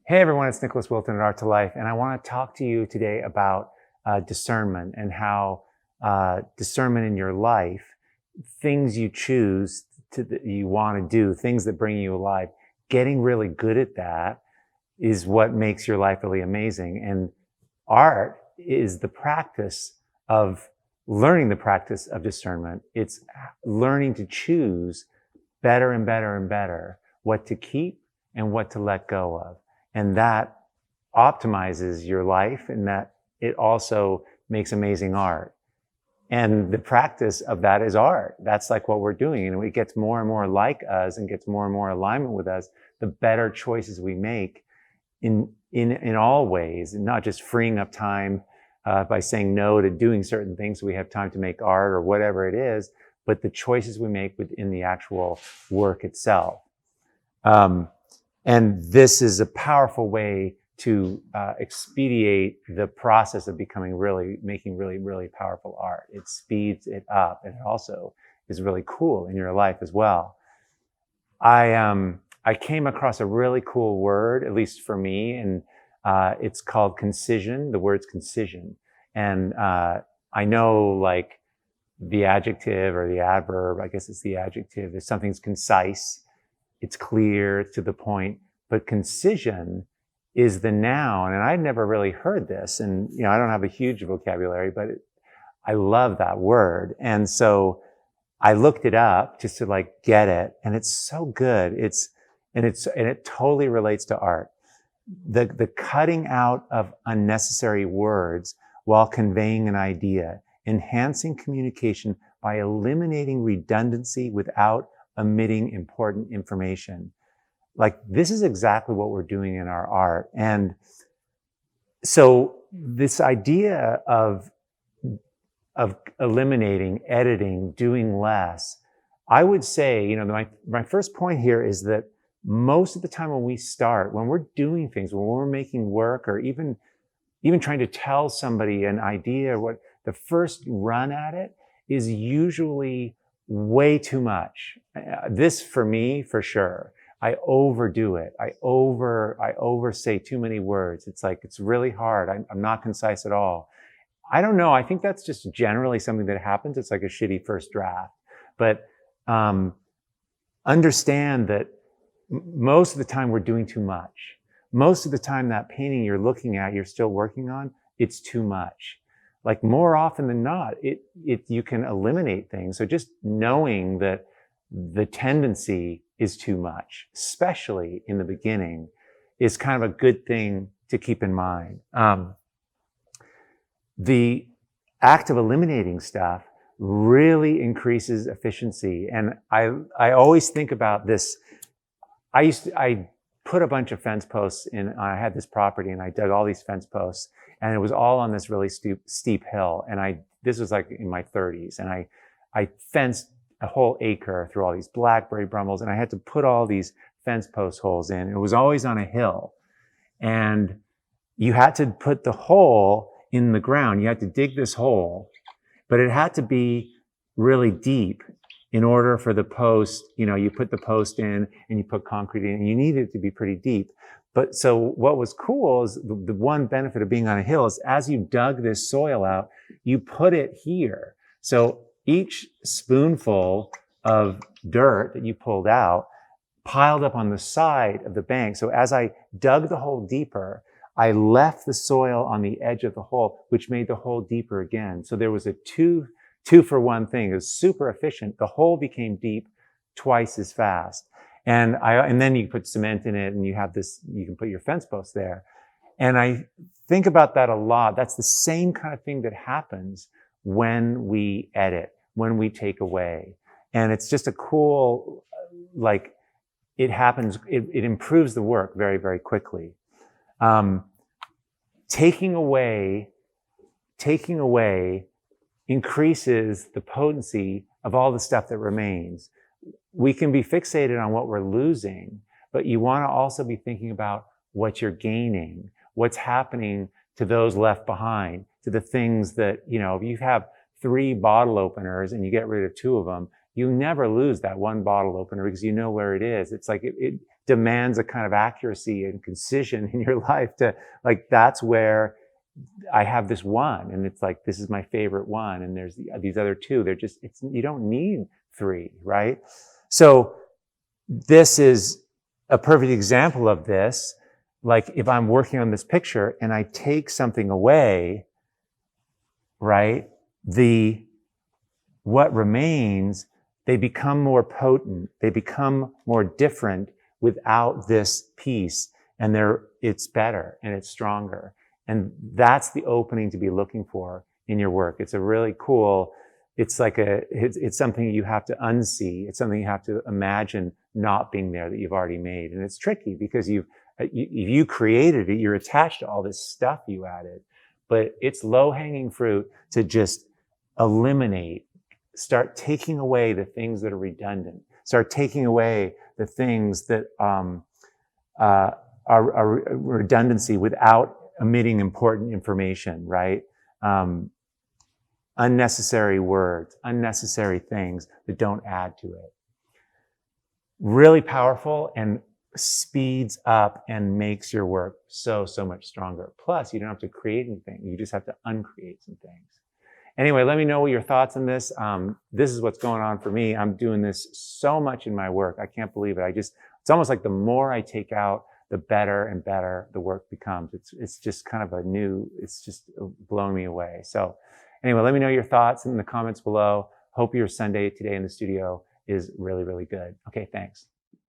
Hey everyone, it's Nicholas Wilton at Art to Life, and I want to talk to you today about discernment and how discernment in your life, things you choose that you want to do, things that bring you alive, getting really good at that is what makes your life really amazing. And art is the practice of learning the practice of discernment. It's learning to choose better and better and better what to keep and what to let go of. And that optimizes your life, and that it also makes amazing art. And the practice of that is art. That's like what we're doing. And it gets more and more like us and gets more and more alignment with us, the better choices we make in all ways, and not just freeing up time by saying no to doing certain things so we have time to make art or whatever it is, but the choices we make within the actual work itself. And this is a powerful way to expedite the process of making really powerful art. It speeds it up, and it also is really cool in your life as well. I came across a really cool word, at least for me, and it's called concision. The word's concision. And I know like the adjective or the adverb, I guess it's the adjective, if something's concise, it's clear, it's to the point. But concision is the noun, and I'd never really heard this. And I don't have a huge vocabulary, but I love that word. And so I looked it up just to like get it, and it's so good. And it totally relates to art. The cutting out of unnecessary words while conveying an idea, enhancing communication by eliminating redundancy without omitting important information. Like, this is exactly what we're doing in our art. And so this idea of eliminating, editing, doing less, I would say, my first point here is that most of the time when we're doing things, when we're making work, or even trying to tell somebody an idea, the first run at it is usually way too much. This for me, for sure. I overdo it. I oversay too many words. It's like, it's really hard. I'm not concise at all. I don't know. I think that's just generally something that happens. It's like a shitty first draft. But understand that most of the time we're doing too much. Most of the time that painting you're looking at, you're still working on, it's too much. Like, more often than not, you can eliminate things. So just knowing that the tendency is too much, especially in the beginning, is kind of a good thing to keep in mind. The act of eliminating stuff really increases efficiency. And I always think about this. I put a bunch of fence posts in. I had this property, and I dug all these fence posts, and it was all on this really steep hill. And this was like in my 30s, and I fenced a whole acre through all these blackberry brambles, and I had to put all these fence post holes in. It was always on a hill, and you had to put the hole in the ground. You had to dig this hole, but it had to be really deep in order for the post, you put the post in and you put concrete in, and you need it to be pretty deep. But so what was cool is the one benefit of being on a hill is, as you dug this soil out, you put it here. So each spoonful of dirt that you pulled out piled up on the side of the bank. So as I dug the hole deeper, I left the soil on the edge of the hole, which made the hole deeper again. So there was a two for one thing. It was super efficient. The hole became deep twice as fast. And then you put cement in it, and you can put your fence post there. And I think about that a lot. That's the same kind of thing that happens when we edit, when we take away. And it's just a cool, it happens, it improves the work very, very quickly. Taking away increases the potency of all the stuff that remains. We can be fixated on what we're losing, but you want to also be thinking about what you're gaining, what's happening to those left behind, to the things that, if you have 3 bottle openers and you get rid of 2 of them, you never lose that one bottle opener because you know where it is. It's like demands a kind of accuracy and concision in your life to like, that's where I have this one, and it's like, this is my favorite one, and there's these other two. They're just, you don't need three, right? So this is a perfect example of this. Like if I'm working on this picture and I take something away, right? What remains, they become more potent. They become more different without this piece, and it's better and it's stronger. And that's the opening to be looking for in your work. It's a really cool, it's something you have to unsee. It's something you have to imagine not being there that you've already made. And it's tricky because you created it, you're attached to all this stuff you added, but it's low-hanging fruit to just eliminate, start taking away the things that are redundant, start taking away the things that are redundancy without omitting important information, right? Unnecessary words, unnecessary things that don't add to it. Really powerful and speeds up and makes your work so much stronger. Plus, you don't have to create anything. You just have to uncreate some things. Anyway, let me know what your thoughts on this. This is what's going on for me. I'm doing this so much in my work. I can't believe it. It's almost like the more I take out, the better and better the work becomes. It's just kind of it's just blowing me away. So anyway, let me know your thoughts in the comments below. Hope your Sunday today in the studio is really, really good. Okay, thanks.